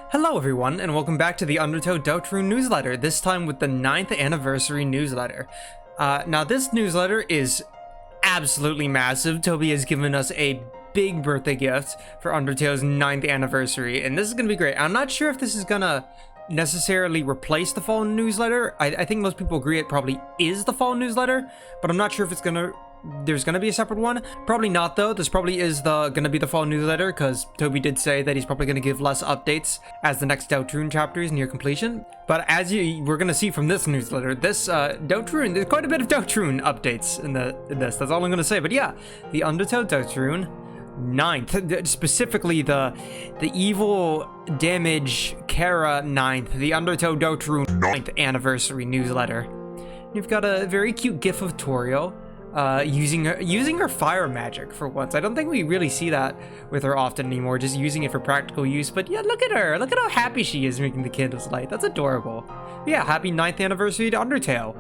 Hello everyone, and welcome back to the Undertale Deltarune newsletter, this time with the 9th anniversary newsletter. Now this newsletter is absolutely massive. Toby has given us a big birthday gift for Undertale's 9th anniversary, and this is going to be great. I'm not sure if this is going to necessarily replace the fall newsletter. I think most people agree it probably is the fall newsletter, but I'm not sure if it's going to... There's gonna be a separate one. Probably not though. This probably is gonna be the fall newsletter, because Toby did say that he's probably gonna give less updates as the next Deltarune chapter is near completion. But as we're gonna see from this newsletter, this Deltarune, there's quite a bit of Deltarune updates in this. That's all I'm gonna say. But yeah, the Undertale Deltarune 9th, specifically the evil damage Kara 9th, the Undertale Deltarune 9th anniversary newsletter. You've got a very cute gif of Toriel. Using her fire magic for once. I don't think we really see that with her often anymore, just using it for practical use. But yeah, look at her. Look at how happy she is making the candles light. That's adorable. Yeah, happy 9th anniversary to Undertale.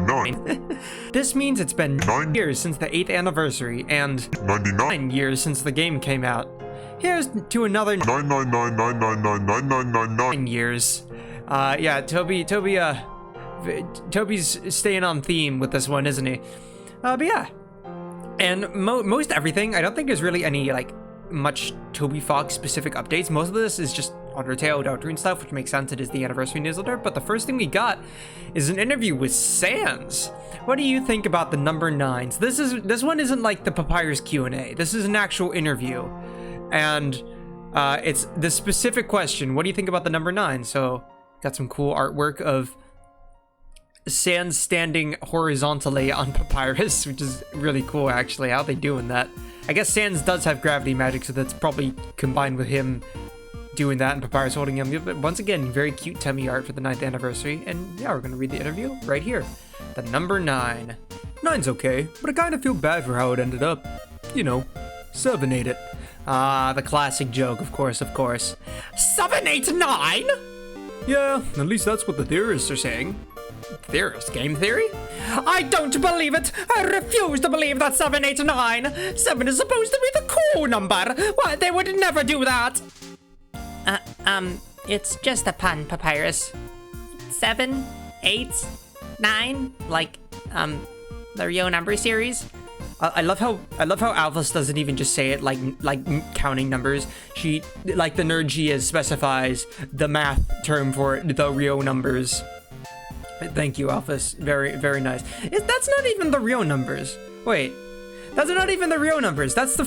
9. This means it's been 9 years since the 8th anniversary and 99 years since the game came out. Here's to another 9 years. Yeah, Toby's staying on theme with this one, isn't he? But yeah. And most everything, I don't think there's really any, much Toby Fox specific updates. Most of this is just Undertale, Deltarune stuff, which makes sense. It is the anniversary newsletter. But the first thing we got is an interview with Sans. What do you think about the number 9s? This one isn't like the Papyrus Q&A. This is an actual interview. And it's the specific question. What do you think about the number 9? So, got some cool artwork of Sans standing horizontally on Papyrus, which is really cool actually. How are they doing that? I guess Sans does have gravity magic, so that's probably combined with him doing that and Papyrus holding him. But once again, very cute tummy art for the 9th anniversary. And yeah, we're gonna read the interview right here. The number 9. 9's okay, but I kind of feel bad for how it ended up. You know, 7 ate it. Ah, the classic joke, of course. 7 ate 9? Yeah, at least that's what the theorists are saying. Theorist? Game theory? I don't believe it! I refuse to believe that 7, 8, 9! 7 is supposed to be the cool number! Why, they would never do that! It's just a pun, Papyrus. 7, 8, 9, the Rio number series. I love how Alphys doesn't even just say it like counting numbers. She, like the nerd she is, specifies the math term for it, the Rio numbers. Thank you, Alphys. Very, very nice. That's not even the real numbers. Wait. That's not even the real numbers. That's the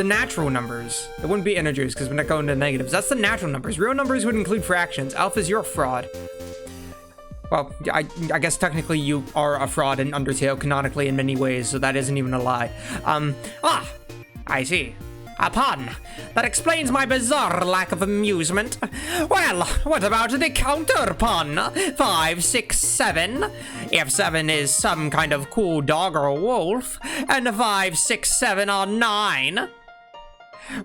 natural numbers. It wouldn't be integers because we're not going to negatives. That's the natural numbers. Real numbers would include fractions. Alphys, you're a fraud. Well, I guess technically you are a fraud in Undertale canonically in many ways, so that isn't even a lie. I see. A pun. That explains my bizarre lack of amusement. Well, what about the counter pun? 5, 6, 7. If 7 is some kind of cool dog or wolf, and 5, 6, 7 are 9.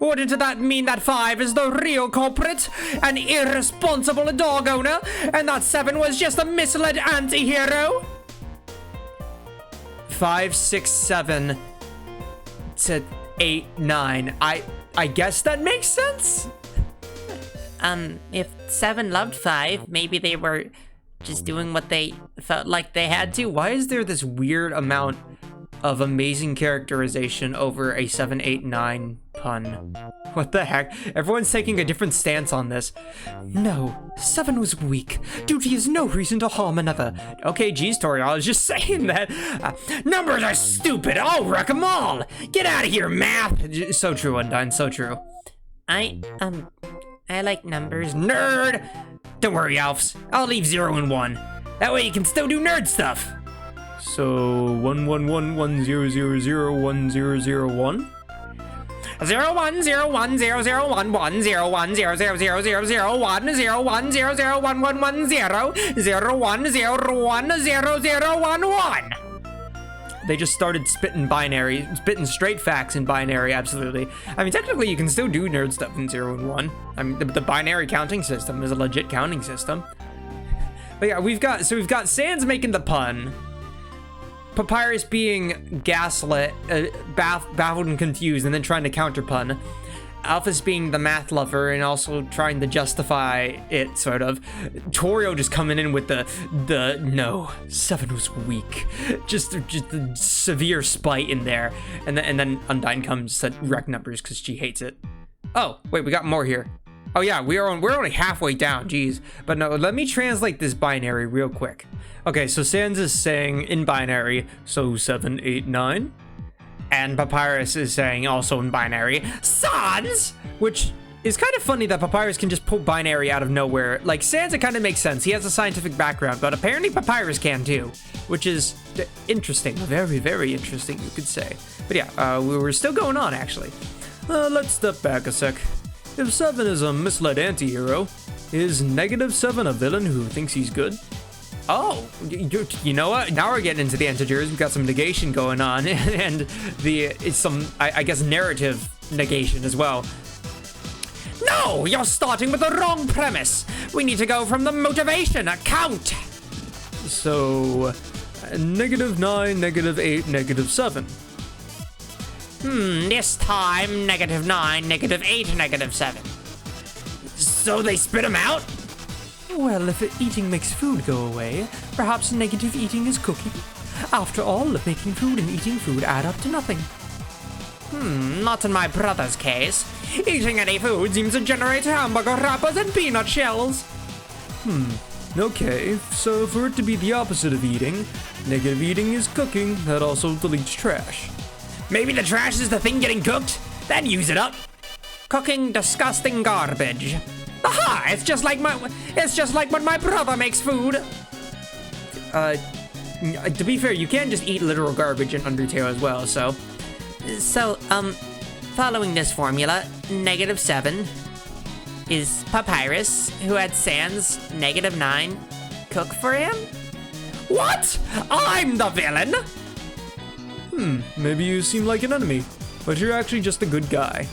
Wouldn't that mean that 5 is the real culprit? An irresponsible dog owner? And that 7 was just a misled anti-hero? 5, 6, 7 to 8, 9. I guess that makes sense? If 7 loved 5, maybe they were just doing what they felt like they had to. Why is there this weird amount of amazing characterization over a 7, 8, 9 pun? What the heck? Everyone's taking a different stance on this. No, 7 was weak. Duty is no reason to harm another. Okay, geez, Tori, I was just saying that. Numbers are stupid. I'll wreck them all. Get out of here, math. So true, Undyne, so true. I like numbers. Nerd! Don't worry, Alphs. I'll leave 0 and 1. That way you can still do nerd stuff. So 1 1 1 1 0 0 0 1 0 0 1 0 1 0 1 0 0 1 1 0 1 0 0 0 0 0 1 0 1 0 0 1 1 1 0 0 1 0 1 0 0 1 1. They just started spitting straight facts in binary, absolutely. I mean, technically you can still do nerd stuff in 0 and 1. I mean, the binary counting system is a legit counting system. But yeah, we've got Sans making the pun. Papyrus being gaslit, baffled and confused, and then trying to counterpun. Alphys being the math lover and also trying to justify it, sort of. Torio just coming in with the no, 7 was weak. Just the severe spite in there. And then Undyne comes to wreck numbers because she hates it. Oh, wait, we got more here. Oh yeah, we're only halfway down, jeez. But no, let me translate this binary real quick. Okay, so Sans is saying in binary, so 7, 8, 9. And Papyrus is saying also in binary, Sans! Which is kind of funny that Papyrus can just pull binary out of nowhere. Like, Sans, it kind of makes sense. He has a scientific background, but apparently Papyrus can too. Which is interesting. Very, very interesting, you could say. But yeah, we're still going on, actually. Let's step back a sec. If 7 is a misled anti-hero, is -7 a villain who thinks he's good? Oh, you know what? Now we're getting into the integers. We've got some negation going on, and it's some, I guess, narrative negation as well. No, you're starting with the wrong premise. We need to go from the motivation account. So, -9, -8, -7. This time, -9, -8, -7. So they spit him out? Well, if eating makes food go away, perhaps negative eating is cooking. After all, making food and eating food add up to nothing. Not in my brother's case. Eating any food seems to generate hamburger wrappers and peanut shells. Okay, so for it to be the opposite of eating, negative eating is cooking, that also deletes trash. Maybe the trash is the thing getting cooked? Then use it up. Cooking disgusting garbage. Aha! It's just like when my brother makes food. To be fair, you can just eat literal garbage in Undertale as well, so. So, following this formula, -7 is Papyrus, who had Sans, -9, cook for him? What? I'm the villain? Maybe you seem like an enemy, but you're actually just a good guy.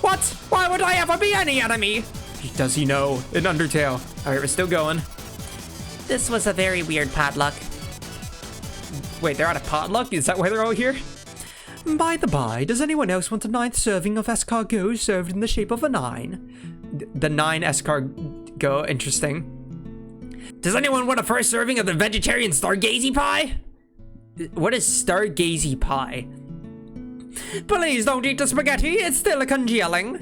What? Why would I ever be any enemy? Does he know? In Undertale. Alright, we're still going. This was a very weird potluck. Wait, they're at a potluck? Is that why they're all here? By the by, does anyone else want a 9th serving of escargot served in the shape of a 9? The 9 escargot, interesting. Does anyone want a first serving of the vegetarian stargazy pie? What is stargazy pie? Please don't eat the spaghetti, it's still congealing.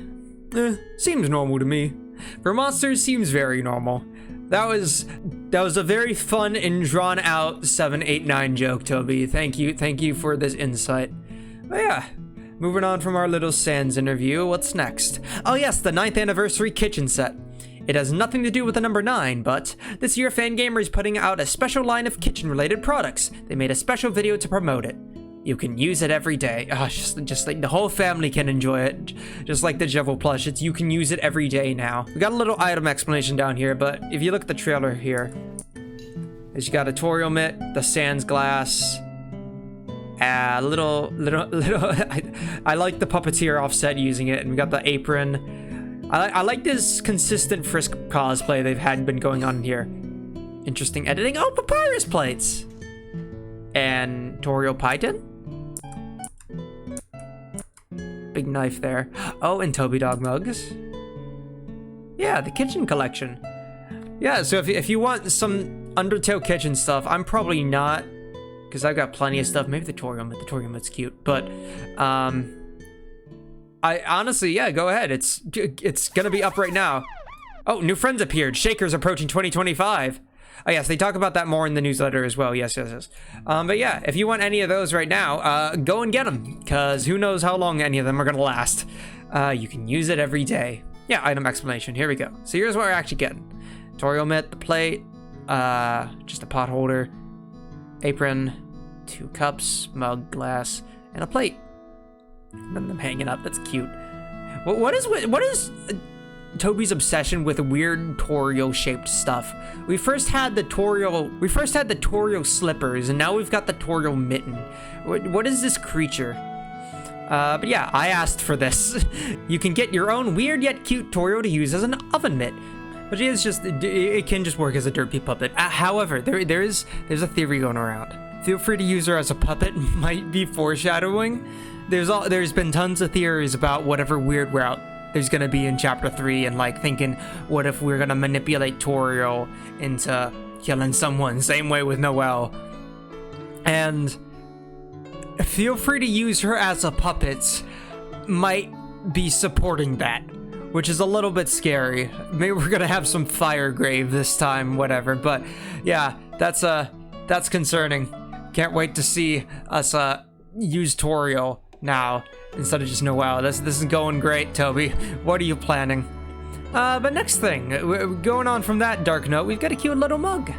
Seems normal to me. For monsters, seems very normal. That was a very fun and drawn out 7, 8, 9 joke, Toby. Thank you for this insight. But yeah, moving on from our little Sans interview, what's next? Oh yes, the 9th anniversary kitchen set. It has nothing to do with the number 9, but this year Fangamer is putting out a special line of kitchen-related products. They made a special video to promote it. You can use it every day. Just like the whole family can enjoy it. Just like the Jevil plush, you can use it every day now. We got a little item explanation down here, but if you look at the trailer here, you got a Torio mitt, the Sans glass, little. I like the puppeteer offset using it, and we got the apron. I like this consistent Frisk cosplay been going on here. Interesting editing. Oh, papyrus plates. And Torio Python. Big knife there. Oh, and Toby dog mugs. Yeah, the kitchen collection. Yeah, so if you want some Undertale kitchen stuff, I'm probably not, because I've got plenty of stuff. Maybe the Torio mitt's cute, but I honestly, yeah, go ahead. It's gonna be up right now. Oh, new friends appeared. Shaker's approaching 2025. Oh yes, they talk about that more in the newsletter as well. Yes. But yeah, if you want any of those right now, go and get them, because who knows how long any of them are gonna last. You can use it every day. Yeah, item explanation. Here we go. So here's what we're actually getting: Torio mitt, the plate, just a pot holder, apron, 2 cups, mug, glass, and a plate. And them hanging up. That's cute. What is Toby's obsession with weird Torio-shaped stuff? We first had the Torio slippers, and now we've got the Torio mitten. What is this creature? But yeah, I asked for this. You can get your own weird yet cute Torio to use as an oven mitt. But it can just work as a derpy puppet. However, there's a theory going around. Feel free to use her as a puppet might be foreshadowing. There's been tons of theories about whatever weird route there's gonna be in chapter 3, and like thinking, what if we're gonna manipulate Toriel into killing someone, same way with Noelle. And feel free to use her as a puppet might be supporting that, which is a little bit scary. Maybe we're gonna have some fire grave this time, whatever. But yeah, that's concerning. Can't wait to see us use Toriel now instead of just Noelle. This is going great, Toby. What are you planning? But next thing, going on from that dark note, we've got a cute little mug.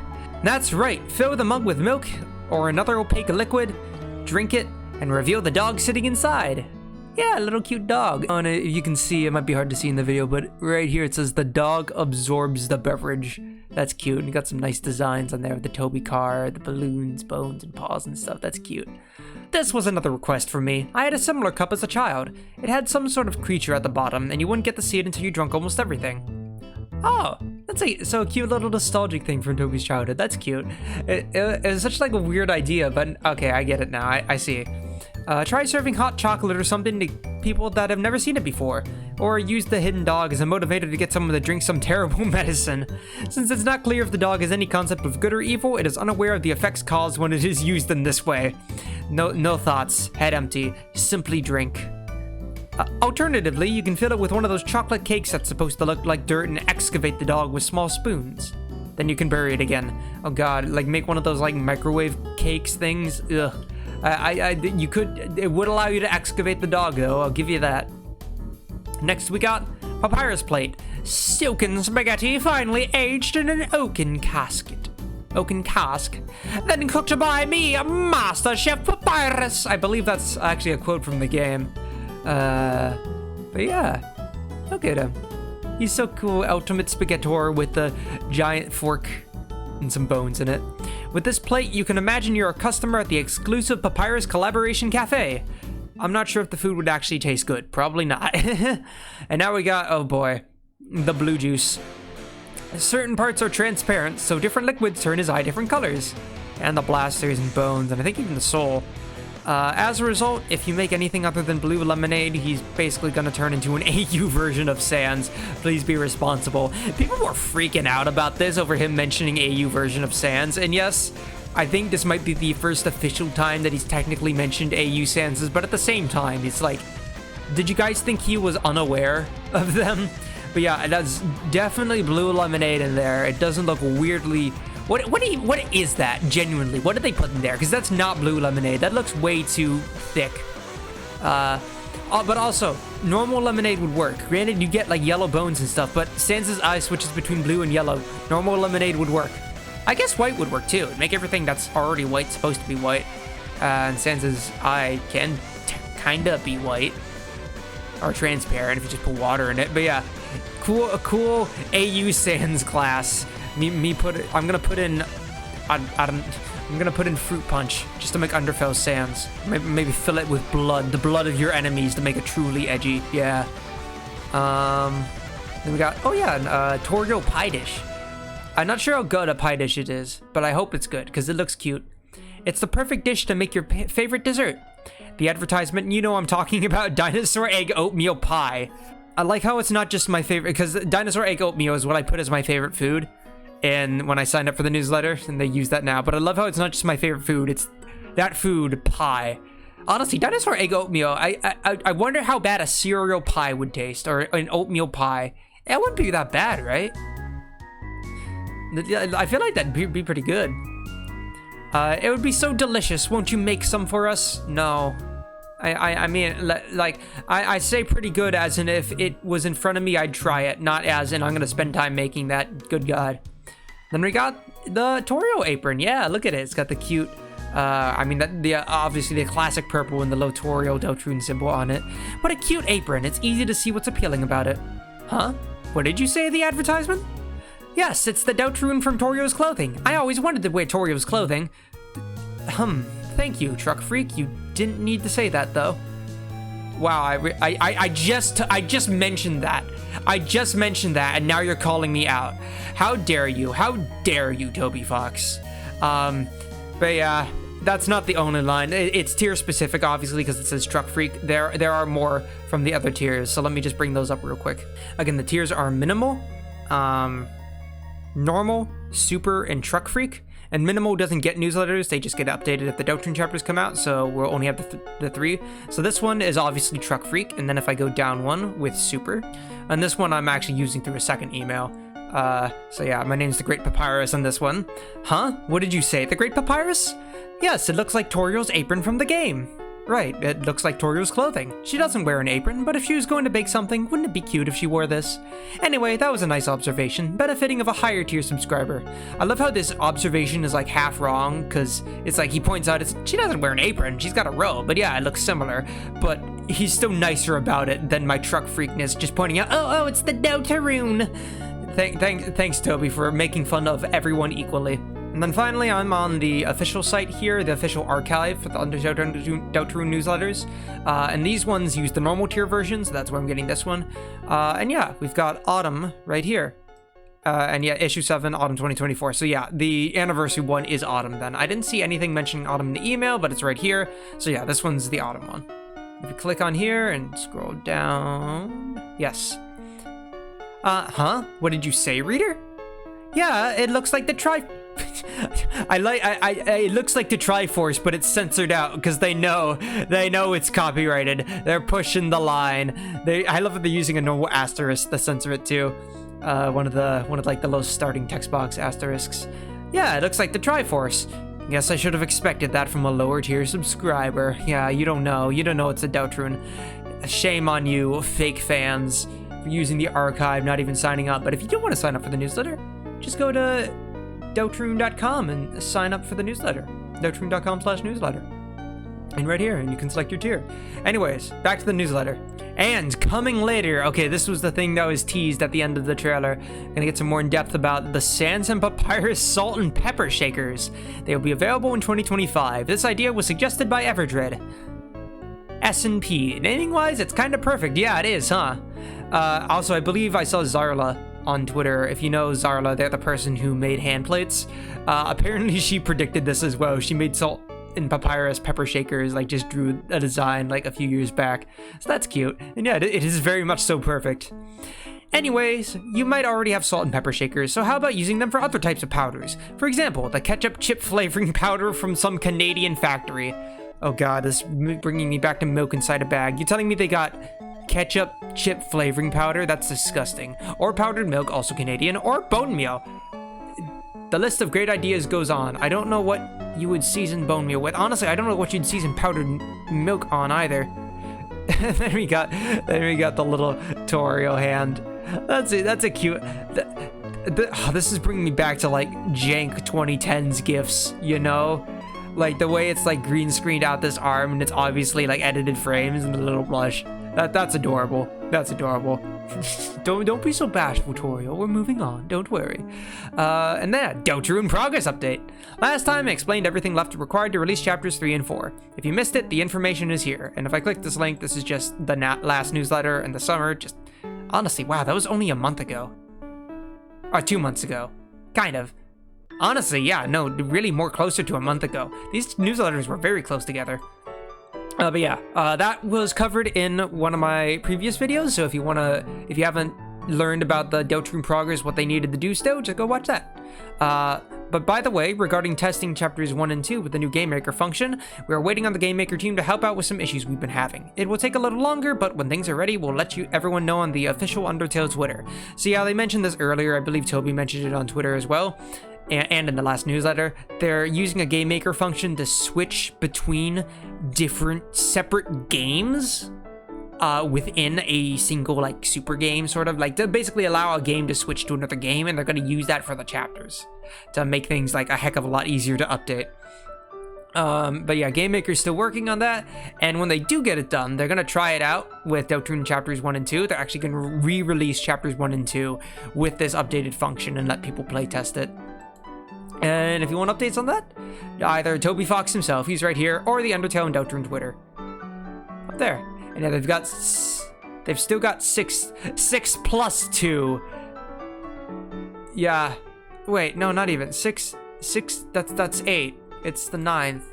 That's right, fill the mug with milk or another opaque liquid, drink it, and reveal the dog sitting inside. Yeah, a little cute dog. On it, you can see, it might be hard to see in the video, but right here it says the dog absorbs the beverage. That's cute. And you got some nice designs on there with the Toby car, the balloons, bones, and paws and stuff. That's cute. This was another request from me. I had a similar cup as a child. It had some sort of creature at the bottom, and you wouldn't get to see it until you drank almost everything. Oh, that's a cute little nostalgic thing from Toby's childhood. That's cute. It was such like a weird idea, but okay, I get it now. I see. Try serving hot chocolate or something to people that have never seen it before. Or use the hidden dog as a motivator to get someone to drink some terrible medicine. Since it's not clear if the dog has any concept of good or evil, it is unaware of the effects caused when it is used in this way. No thoughts, head empty, simply drink. Alternatively, you can fill it with one of those chocolate cakes that's supposed to look like dirt and excavate the dog with small spoons. Then you can bury it again. Oh god, like make one of those like microwave cakes things. Ugh. It would allow you to excavate the dog though, I'll give you that. Next we got papyrus plate. Silken spaghetti finely aged in an oaken cask. Then cooked by me, Master Chef Papyrus. I believe that's actually a quote from the game. But yeah. Look at him. He's so cool, ultimate spaghettor with the giant fork and some bones in it. With this plate, you can imagine you're a customer at the exclusive Papyrus Collaboration Cafe. I'm not sure if the food would actually taste good. Probably not. And now we got, oh boy, the blue juice. Certain parts are transparent, so different liquids turn his eye different colors. And the blasters and bones, and I think even the soul. As a result, if you make anything other than blue lemonade, he's basically gonna turn into an AU version of Sans. Please be responsible. People were freaking out about this over him mentioning AU version of Sans, and yes, I think this might be the first official time that he's technically mentioned AU Sanses, but at the same time, it's like, did you guys think he was unaware of them? But yeah, that's definitely blue lemonade in there. It doesn't look weirdly... What is that, genuinely? What did they put in there? Because that's not blue lemonade. That looks way too thick. But also, normal lemonade would work. Granted, you get like yellow bones and stuff, but Sans' eye switches between blue and yellow. Normal lemonade would work. I guess white would work too. It'd make everything that's already white supposed to be white. And Sans' eye can kinda be white. Or transparent if you just put water in it. But yeah, a cool AU Sans class. I'm gonna put in fruit punch just to make Undertale Sans. Maybe fill it with blood, the blood of your enemies, to make it truly edgy. Yeah. Then we got Toriel pie dish. I'm not sure how good a pie dish it is, but I hope it's good because it looks cute. It's the perfect dish to make your favorite dessert. The advertisement, you know I'm talking about, dinosaur egg oatmeal pie. I like how it's not just my favorite, because dinosaur egg oatmeal is what I put as my favorite food. And when I signed up for the newsletter, and they use that now. But I love how it's not just my favorite food, it's that food, pie. Honestly, dinosaur egg oatmeal, I wonder how bad a cereal pie would taste, or an oatmeal pie. It wouldn't be that bad, right? I feel like that'd be pretty good. It would be so delicious. Won't you make some for us? No. I mean, like, I say pretty good as in if it was in front of me, I'd try it. Not as in I'm going to spend time making that. Good God. Then we got the Toriel apron. Yeah, look at it. It's got the cute, obviously the classic purple and the low Toriel Deltarune symbol on it. What a cute apron. It's easy to see what's appealing about it. Huh? What did you say, the advertisement? Yes, it's the Deltarune from Toriel's clothing. I always wanted to wear Toriel's clothing. Thank you, Truck Freak. You didn't need to say that, though. Wow, I just mentioned that. I just mentioned that, and now you're calling me out. How dare you? How dare you, Toby Fox? But yeah, That's not the only line. It's tier specific, obviously, because it says Truck Freak. There are more from the other tiers, so let me just bring those up real quick. Again, the tiers are minimal, normal, super, and Truck Freak. And minimal doesn't get newsletters, they just get updated if the Deltarune chapters come out, so we'll only have the 3. So this one is obviously Truck Freak, and then if I go down one with super, and this one I'm actually using through a second email. So yeah, my name's the Great Papyrus on this one. Huh? What did you say, the Great Papyrus? Yes, it looks like Toriel's apron from the game. Right, it looks like Toriel's clothing. She doesn't wear an apron, but if she was going to bake something, wouldn't it be cute if she wore this? Anyway, that was a nice observation, benefiting of a higher tier subscriber. I love how this observation is like half wrong, because it's like he points out she doesn't wear an apron, she's got a robe, but yeah, it looks similar. But he's still nicer about it than my Truck Freakness, just pointing out, oh, it's the Deltarune. Thanks, Toby, for making fun of everyone equally. And then finally, I'm on the official site here, the official archive for the Undertale Deltarune newsletters. And these ones use the normal tier version, so that's where I'm getting this one. And yeah, we've got Autumn right here. And yeah, issue 7, Autumn 2024. So yeah, the anniversary one is Autumn then. I didn't see anything mentioning Autumn in the email, but it's right here. So yeah, this one's the Autumn one. If you click on here and scroll down. Yes. Huh? What did you say, reader? Yeah, it looks like the it looks like the Triforce, but it's censored out because they know it's copyrighted. They're pushing the line. I love that they're using a normal asterisk to censor it too. One of like the low starting text box asterisks. Yeah, it looks like the Triforce. Guess I should have expected that from a lower tier subscriber. Yeah, you don't know it's a Deltarune. Shame on you, fake fans, for using the archive, not even signing up. But if you do want to sign up for the newsletter, just go to Deltarune.com and sign up for the newsletter. Deltarune.com/newsletter. And right here, and you can select your tier. Anyways, back to the newsletter. And coming later, okay, this was the thing that was teased at the end of the trailer. Gonna get some more in depth about the Sans and Papyrus Salt and Pepper Shakers. They will be available in 2025. This idea was suggested by Everdread. S&P. Naming-wise, it's kind of perfect. Yeah, it is, huh? Also, I believe I saw Zarla on Twitter. If you know Zarla, they're the person who made hand plates. Apparently she predicted this as well. She made Salt and Papyrus pepper shakers, like just drew a design like a few years back. So that's cute. And yeah, it is very much so perfect. Anyways, you might already have salt and pepper shakers, so how about using them for other types of powders? For example, the ketchup chip flavoring powder from some Canadian factory. Oh god, this is bringing me back to milk inside a bag. You're telling me they got ketchup chip flavoring powder? That's disgusting. Or powdered milk, also Canadian, or bone meal. The list of great ideas goes on. I don't know what you would season bone meal with. Honestly, I don't know what you'd season powdered milk on either. then we got the little Toriel hand. That's a cute. This is bringing me back to like jank 2010s gifs, you know? Like the way it's like green screened out this arm and it's obviously like edited frames and a little blush. That's adorable. That's adorable. Don't be so bashful, Toriel. We're moving on. Don't worry. And then, Deltarune progress update. Last time I explained everything left required to release chapters 3 and 4. If you missed it, the information is here. And if I click this link, this is just the last newsletter in the summer. Just honestly, wow, that was only a month ago. Or 2 months ago. Kind of. Honestly, yeah, no, really more closer to a month ago. These newsletters were very close together. But yeah, that was covered in one of my previous videos, so if you haven't learned about the Deltarune progress, what they needed to do still, just go watch that. But by the way, regarding testing chapters 1 and 2 with the new Game Maker function, we are waiting on the Game Maker team to help out with some issues we've been having. It will take a little longer, but when things are ready, we'll let everyone know on the official Undertale Twitter. So yeah, they mentioned this earlier, I believe Toby mentioned it on Twitter as well. And in the last newsletter, they're using a Game Maker function to switch between different separate games within a single like super game, sort of like to basically allow a game to switch to another game, and they're going to use that for the chapters to make things like a heck of a lot easier to update. But yeah, Game Maker's still working on that, and when they do get it done, they're going to try it out with Deltarune chapters 1 and 2. They're actually going to re-release chapters 1 and 2 with this updated function and let people play test it. And if you want updates on that, either Toby Fox himself, he's right here, or the Undertale and Deltarune Twitter. Up there. And yeah, they've still got 6 plus 2. Yeah. Wait, no, not even. 6, that's 8. It's the 9th.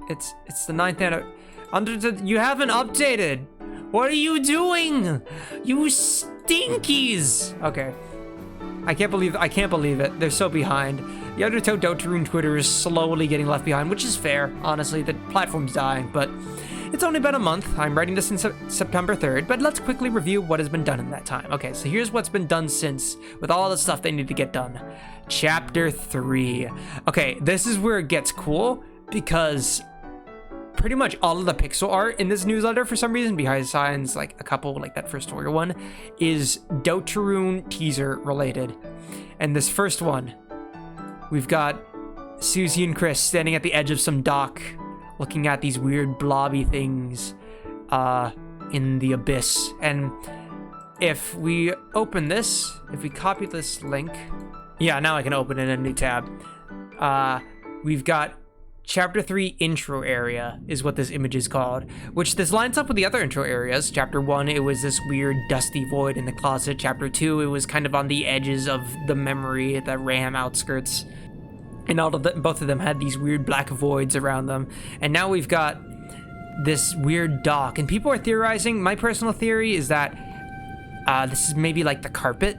It's the 9th you haven't updated. What are you doing? You stinkies. Okay. I can't believe it. They're so behind. The Undertale Deltarune Twitter is slowly getting left behind, which is fair. Honestly, the platform's dying, but it's only been a month. I'm writing this in September 3rd, but let's quickly review what has been done in that time. Okay, so here's what's been done since, with all the stuff they need to get done. Chapter 3. Okay, this is where it gets cool, because pretty much all of the pixel art in this newsletter, for some reason, behind signs, like a couple, like that first story one, is Deltarune teaser related. And this first one, we've got Susie and Chris standing at the edge of some dock, looking at these weird blobby things in the abyss. And if we open this, if we copy this link, yeah, now I can open it in a new tab. We've got Chapter 3 intro area is what this image is called, which this lines up with the other intro areas. Chapter 1, it was this weird dusty void in the closet. Chapter 2, it was kind of on the edges of the memory, the RAM outskirts. And both of them had these weird black voids around them. And now we've got this weird dock. And people are theorizing, my personal theory is that this is maybe like the carpet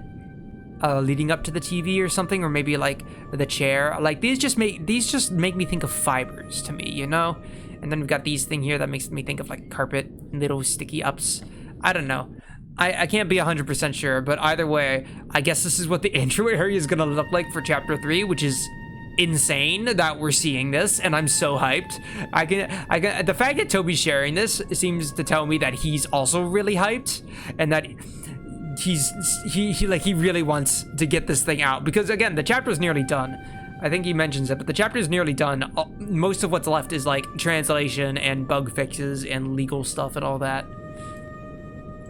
leading up to the TV or something, or maybe like the chair. Like these just make me think of fibers to me, you know? And then we've got these thing here that makes me think of like carpet, little sticky ups. I don't know. I can't be 100% sure, but either way, I guess this is what the intro area is gonna look like for Chapter 3, which is insane that we're seeing this, and I'm so hyped. I can the fact that Toby's sharing this seems to tell me that he's also really hyped, and that he really wants to get this thing out, because again, the chapter is nearly done. I think he mentions it, but the chapter is nearly done. Most of what's left is like translation and bug fixes and legal stuff and all that.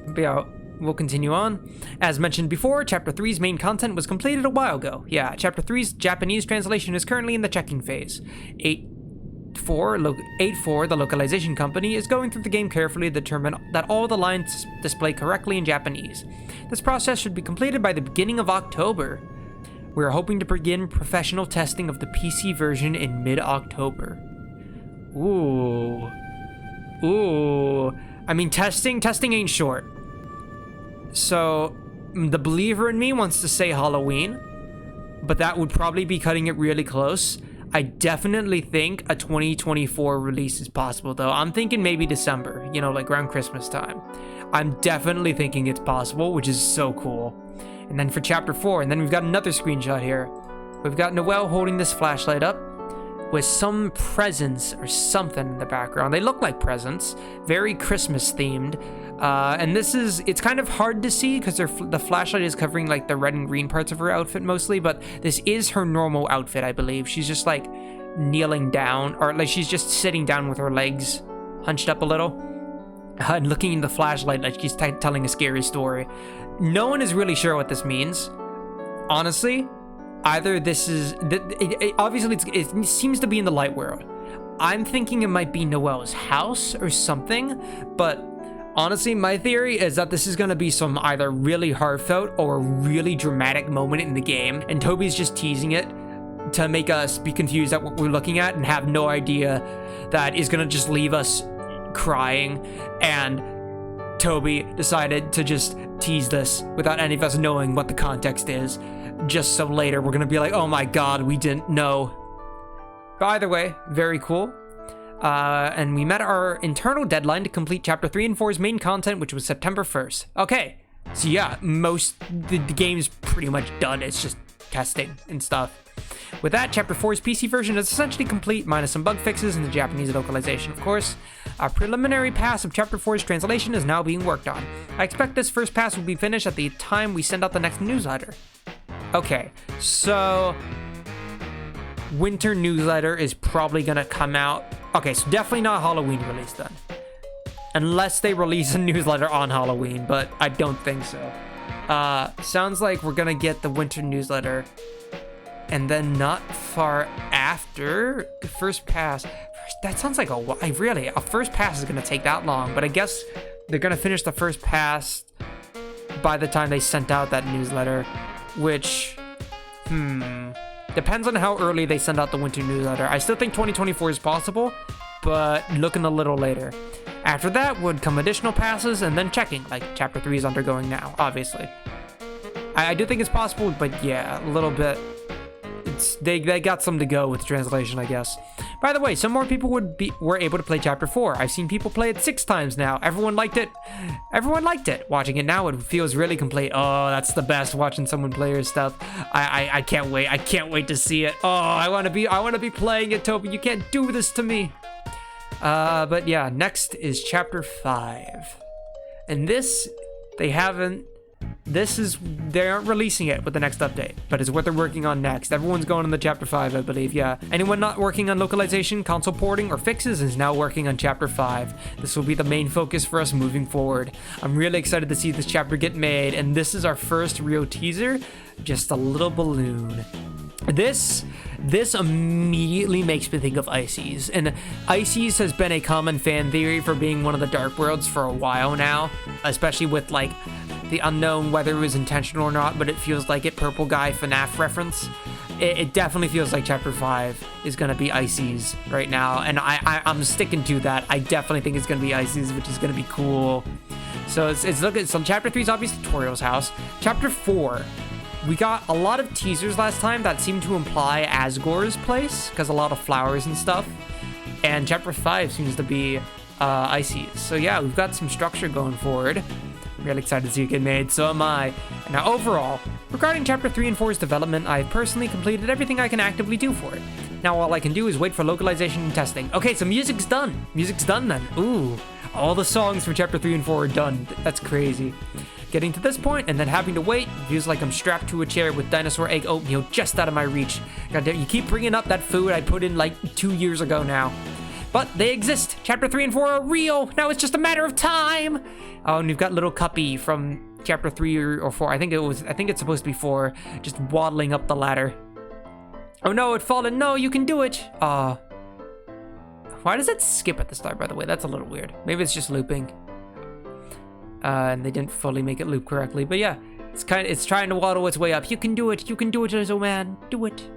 But yeah, we'll continue on. As mentioned before, Chapter 3's main content was completed a while ago. Yeah, Chapter 3's Japanese translation is currently in the checking phase. 8.4, the localization company, is going through the game carefully to determine that all the lines display correctly in Japanese. This process should be completed by the beginning of October. We are hoping to begin professional testing of the PC version in mid-October. Ooh. I mean, testing ain't short. So, the believer in me wants to say Halloween, but that would probably be cutting it really close. I definitely think a 2024 release is possible, though. I'm thinking maybe December, you know, like around Christmas time. I'm definitely thinking it's possible, which is so cool. And then for Chapter 4, and then we've got another screenshot here. We've got Noelle holding this flashlight up with some presents or something in the background. They look like presents, very Christmas themed. And it's kind of hard to see because the flashlight is covering like the red and green parts of her outfit mostly, but this is her normal outfit, I believe. She's just like kneeling down, or like she's just sitting down with her legs hunched up a little and looking in the flashlight like she's telling a scary story. No one is really sure what this means. Honestly, either this is, obviously it seems to be in the light world. I'm thinking it might be Noelle's house or something, but honestly, my theory is that this is going to be some either really heartfelt or really dramatic moment in the game, and Toby's just teasing it to make us be confused at what we're looking at and have no idea that is going to just leave us crying. And Toby decided to just tease this without any of us knowing what the context is, just so later we're going to be like, oh my god, we didn't know. But either way, very cool. And we met our internal deadline to complete Chapter 3 and 4's main content, which was September 1st. Okay, so yeah, the game's pretty much done. It's just testing and stuff. With that, Chapter 4's PC version is essentially complete, minus some bug fixes and the Japanese localization, of course. Our preliminary pass of Chapter 4's translation is now being worked on. I expect this first pass will be finished at the time we send out the next newsletter. Okay, so winter newsletter is probably gonna come out. Okay, so definitely not Halloween release then. Unless they release a newsletter on Halloween, but I don't think so. Sounds like we're gonna get the winter newsletter, and then not far after the first pass. That sounds like a first pass is gonna take that long, but I guess they're gonna finish the first pass by the time they sent out that newsletter, which, Depends on how early they send out the winter newsletter. I still think 2024 is possible, but looking a little later. After that would come additional passes and then checking, like Chapter 3 is undergoing now, obviously. I do think it's possible, but yeah, a little bit. They got some to go with the translation, I guess. By the way, some more people were able to play Chapter 4. I've seen people play it 6 times now. Everyone liked it. Everyone liked it. Watching it now, it feels really complete. Oh, that's the best, watching someone play your stuff. I can't wait. I can't wait to see it. Oh, I want to be playing it, Toby. You can't do this to me. But yeah, next is Chapter 5. And this, they aren't releasing it with the next update, but it's what they're working on next. Everyone's going on the Chapter 5, I believe, yeah. Anyone not working on localization, console porting, or fixes is now working on Chapter 5. This will be the main focus for us moving forward. I'm really excited to see this chapter get made, and this is our first real teaser, just a little balloon. This immediately makes me think of Ices, and Ices has been a common fan theory for being one of the Dark Worlds for a while now, especially with like the unknown whether it was intentional or not, but it feels like it. Purple Guy FNAF reference. It definitely feels like Chapter 5 is gonna be Ices right now, and I'm sticking to that. I definitely think it's gonna be Ices, which is gonna be cool. So it's looking. So Chapter 3 is obviously Tutorial's house. Chapter 4. We got a lot of teasers last time that seemed to imply Asgore's place, because a lot of flowers and stuff. And Chapter 5 seems to be Ices. So yeah, we've got some structure going forward. I'm really excited to see it get made, so am I. Now overall, regarding Chapter 3 and 4's development, I've personally completed everything I can actively do for it. Now all I can do is wait for localization and testing. Okay, so music's done. Music's done then. Ooh, all the songs for Chapter 3 and 4 are done. That's crazy. Getting to this point and then having to wait feels like I'm strapped to a chair with dinosaur egg oatmeal just out of my reach. Goddamn, you keep bringing up that food I put in like 2 years ago now. But they exist. Chapter 3 and 4 are real. Now it's just a matter of time. Oh, and we've got little Cuppy from Chapter 3 or 4. I think it's supposed to be 4. Just waddling up the ladder. Oh no, it fallen. No, you can do it. Why does it skip at the start, by the way? That's a little weird. Maybe it's just looping. And they didn't fully make it loop correctly, but yeah, it's trying to waddle its way up. You can do it, little man, do it.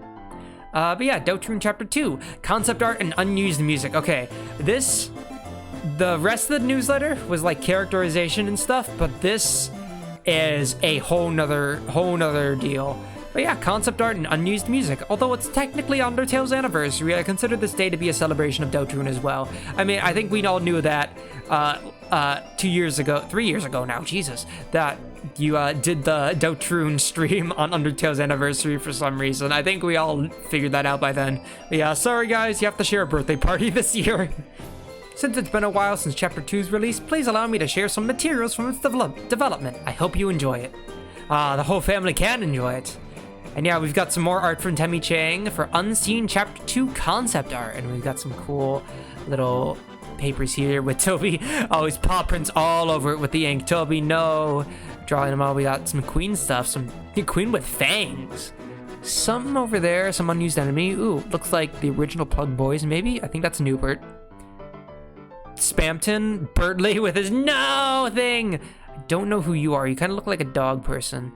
But yeah, Deltarune Chapter 2, concept art and unused music. Okay, the rest of the newsletter was like characterization and stuff, but this is a whole nother deal. But yeah, concept art and unused music. Although it's technically Undertale's anniversary, I consider this day to be a celebration of Deltarune as well. I mean, I think we all knew that 3 years ago now, Jesus, that you did the Deltarune stream on Undertale's anniversary for some reason. I think we all figured that out by then. But yeah, sorry guys, you have to share a birthday party this year. Since it's been a while since Chapter 2's release, please allow me to share some materials from its development. I hope you enjoy it. The whole family can enjoy it. And yeah, we've got some more art from Temmie Chang for Unseen Chapter 2 concept art. And we've got some cool little papers here with Toby. Oh, his paw prints all over it with the ink. Toby, no. Drawing them all. We got some queen stuff. Some queen with fangs. Something over there. Some unused enemy. Ooh, looks like the original Plug Boys, maybe? I think that's Newbert. Spamton. Birdley with his no thing. I don't know who you are. You kind of look like a dog person.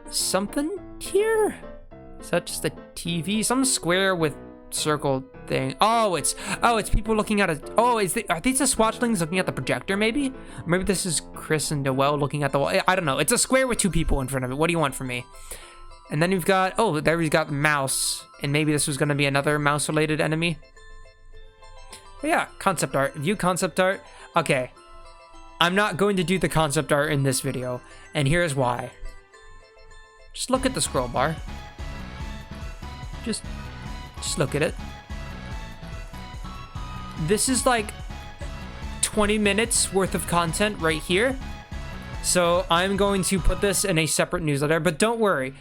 Something here? Is that just a TV? Some square with circle thing. Oh, it's people looking at it. Oh, are these the Swatchlings looking at the projector, maybe? Maybe this is Chris and Noelle looking at the wall. I don't know. It's a square with 2 people in front of it. What do you want from me? And then we've got, oh, there we've got mouse. And maybe this was going to be another mouse-related enemy. But yeah, concept art. View concept art. Okay. I'm not going to do the concept art in this video. And here's why. Just look at the scroll bar. Just look at it. This is like 20 minutes worth of content right here. So I'm going to put this in a separate newsletter, but don't worry.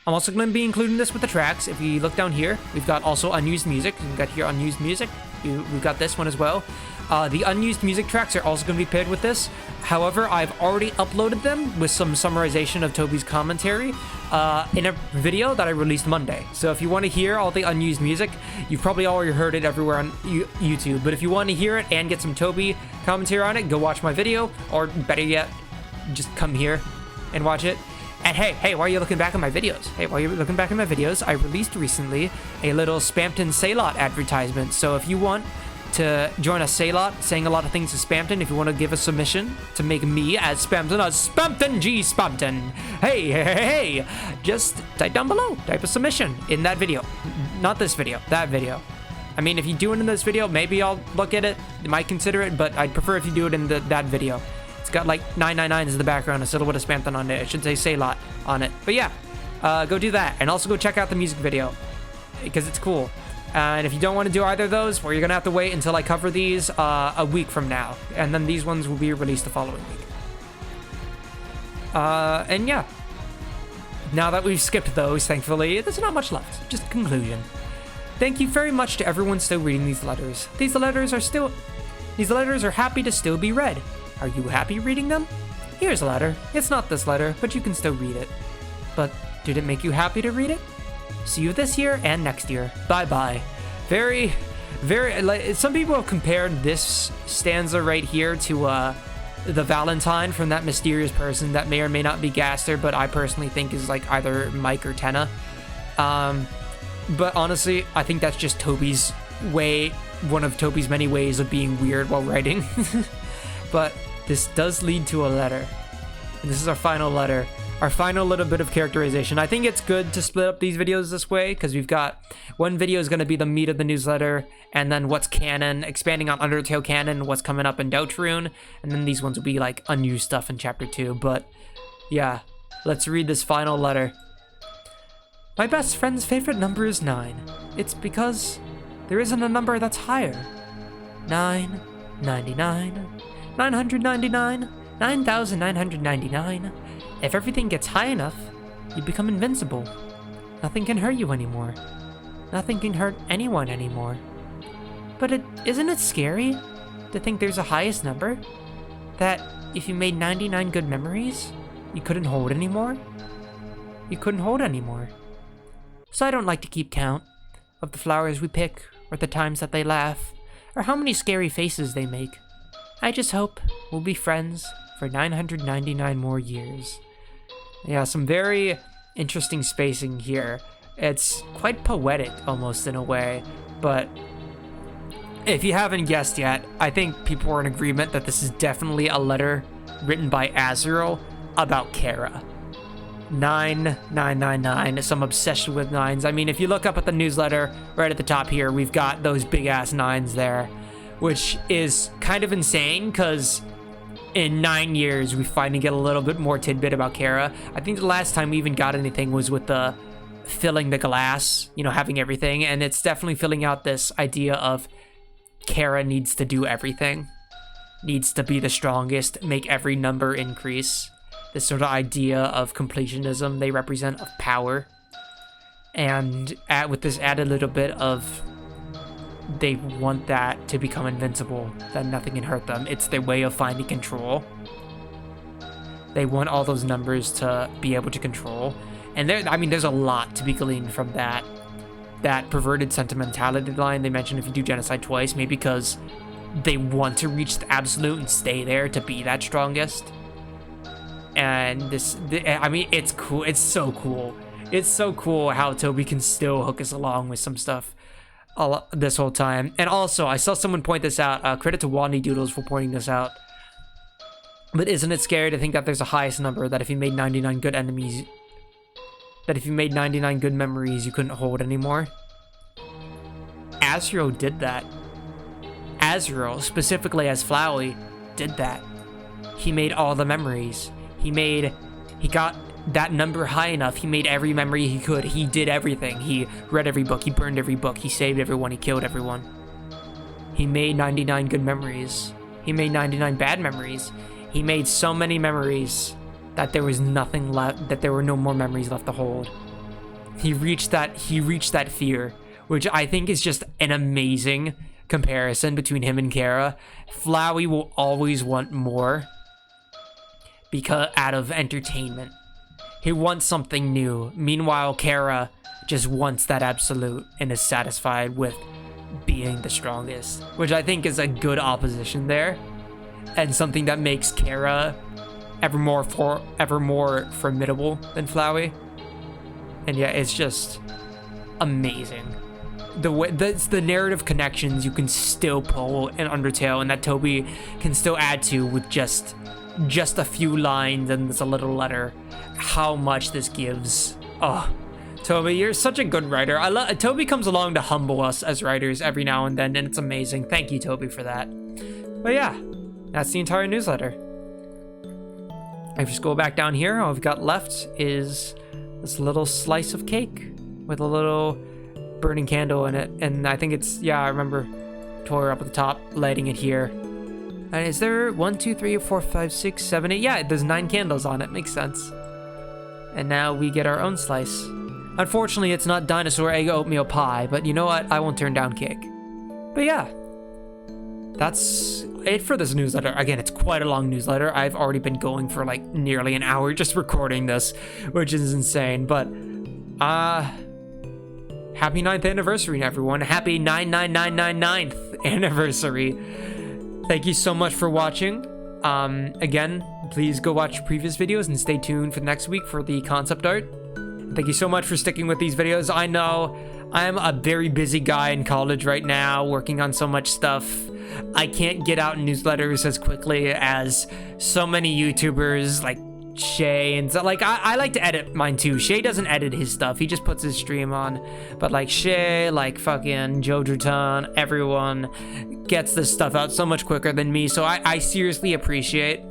I'm also going to be including this with the tracks. If you look down here, we've got also unused music. We've got here unused music. We've got this one as well. The unused music tracks are also going to be paired with this. However, I've already uploaded them with some summarization of Toby's commentary in a video that I released Monday. So if you want to hear all the unused music, you've probably already heard it everywhere on YouTube. But if you want to hear it and get some Toby commentary on it, go watch my video. Or better yet, just come here and watch it. And hey, while you're looking back at my videos, I released recently a little Spamton Saylot advertisement. So if you want to join a Saylot, saying a lot of things to Spamton, if you want to give a submission to make me as Spamton G Spamton, hey, just type down below, type a submission in that video. Not this video, that video. I mean, if you do it in this video, maybe I'll look at it, might consider it, but I'd prefer if you do it in that video. It's got like 999s in the background, a silhouette of Spamton on it. It should say Saylot on it. But yeah, go do that. And also go check out the music video, because it's cool. And if you don't want to do either of those, well, you're going to have to wait until I cover these a week from now. And then these ones will be released the following week. And yeah. Now that we've skipped those, thankfully, there's not much left. Just conclusion. Thank you very much to everyone still reading these letters. These letters are happy to still be read. Are you happy reading them? Here's a letter. It's not this letter, but you can still read it. But did it make you happy to read it? See you this year and next year. Bye-bye. Very, some people have compared this stanza right here to the Valentine from that mysterious person that may or may not be Gaster, but I personally think is like either Mike or Tenna. But honestly, I think that's just Toby's way, one of Toby's many ways of being weird while writing. But this does lead to a letter. And this is our final letter. Our final little bit of characterization. I think it's good to split up these videos this way, because we've got one video is going to be the meat of the newsletter, and then what's canon, expanding on Undertale canon, what's coming up in Deltarune, and then these ones will be like unused stuff in Chapter 2. But yeah, let's read this final letter. My best friend's favorite number is 9. It's because there isn't a number that's higher. 9, 99, 999, 9,999. If everything gets high enough, you become invincible. Nothing can hurt you anymore. Nothing can hurt anyone anymore. But isn't it scary to think there's a highest number? That if you made 99 good memories, you couldn't hold anymore? You couldn't hold anymore. So I don't like to keep count of the flowers we pick, or the times that they laugh, or how many scary faces they make. I just hope we'll be friends for 999 more years. Yeah, some very interesting spacing here. It's quite poetic almost in a way, but if you haven't guessed yet, I think people are in agreement that this is definitely a letter written by Azrael about Kara. 9999, some obsession with nines. I mean, if you look up at the newsletter right at the top here, we've got those big ass nines there, which is kind of insane because in 9 years we finally get a little bit more tidbit about Kara. I think the last time we even got anything was with the filling the glass, you know, having everything, and it's definitely filling out this idea of Kara needs to do everything, needs to be the strongest, make every number increase. This sort of idea of completionism they represent, of power, and with this added little bit of they want that to become invincible, that nothing can hurt them. It's their way of finding control. They want all those numbers to be able to control, and there's a lot to be gleaned from that perverted sentimentality line they mentioned. If you do genocide twice, maybe because they want to reach the absolute and stay there to be that strongest. And it's cool. It's so cool. It's so cool how Toby can still hook us along with some stuff this whole time. And also, I saw someone point this out. Credit to Wandy Doodles for pointing this out. But isn't it scary to think that there's a highest number, that if you made 99 good enemies, that if you made 99 good memories, you couldn't hold anymore? Azrael did that. Azrael, specifically as Flowey, did that. He made all the memories. He got that number high enough. He made every memory he could. He did everything. He read every book. He burned every book. He saved everyone. He killed everyone. He made 99 good memories. He made 99 bad memories. He made so many memories that there was nothing left, that there were no more memories left to hold. He reached that fear, which I think is just an amazing comparison between him and Kara. Flowey will always want more, because out of entertainment. He wants something new. Meanwhile, Kara just wants that absolute and is satisfied with being the strongest, which I think is a good opposition there, and something that makes Kara ever more formidable than Flowey. And yeah, it's just amazing. The way that's the narrative connections you can still pull in Undertale, and that Toby can still add to with just a few lines and there's a little letter. How much this gives. Oh, Toby, you're such a good writer. Toby comes along to humble us as writers every now and then, and it's amazing. Thank you, Toby, for that. But yeah, that's the entire newsletter. If you just go back down here, all we've got left is this little slice of cake with a little burning candle in it, and I think it's, yeah, I remember Tor up at the top lighting it here. And is there 1, 2, 3, 4, 5, 6, 7, 8? Yeah, there's 9 candles on it. Makes sense. And now we get our own slice. Unfortunately, it's not dinosaur egg oatmeal pie, but you know what? I won't turn down cake. But yeah, that's it for this newsletter. Again, it's quite a long newsletter. I've already been going for like nearly an hour just recording this, which is insane. But happy 9th anniversary, everyone. Happy 99999th anniversary. Thank you so much for watching. Again, please go watch previous videos and stay tuned for next week for the concept art. Thank you so much for sticking with these videos. I know I'm a very busy guy in college right now, working on so much stuff. I can't get out newsletters as quickly as so many YouTubers like Shay and so, like I like to edit mine too. Shay doesn't edit his stuff, he just puts his stream on. But like Shay, like fucking Jojerton, everyone gets this stuff out so much quicker than me. So I seriously appreciate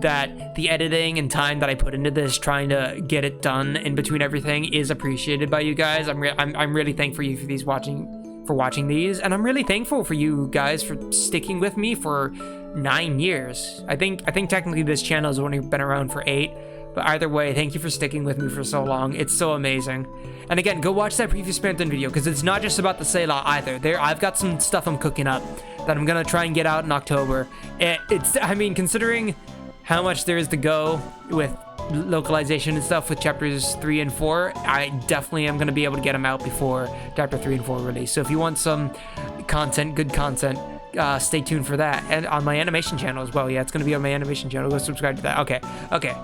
that the editing and time that I put into this, trying to get it done in between everything, is appreciated by you guys. I'm really thankful for you for watching these, and I'm really thankful for you guys for sticking with me for 9 years. I think technically this channel has only been around for 8, but either way, thank you for sticking with me for so long. It's so amazing. And again, go watch that previous Phantom video, because it's not just about the Selah either. I've got some stuff I'm cooking up that I'm gonna try and get out in October. I mean, considering how much there is to go with localization and stuff with chapters 3 and 4, I definitely am going to be able to get them out before chapter 3 and 4 release. So if you want some content, good content, stay tuned for that. And on my animation channel as well. Yeah, it's going to be on my animation channel. Go subscribe to that. Okay.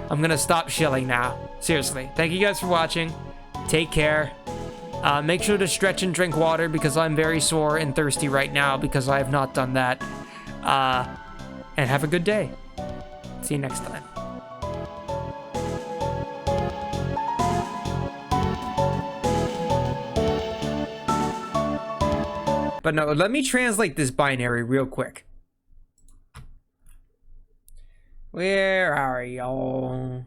I'm going to stop shilling now. Seriously. Thank you guys for watching. Take care. Make sure to stretch and drink water, because I'm very sore and thirsty right now because I have not done that. And have a good day. See you next time. But no, let me translate this binary real quick. Where are y'all?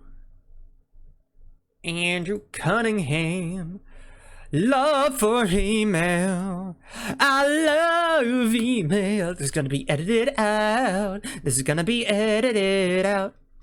Andrew Cunningham. Love for email. I love email. This is gonna be edited out. This is gonna be edited out.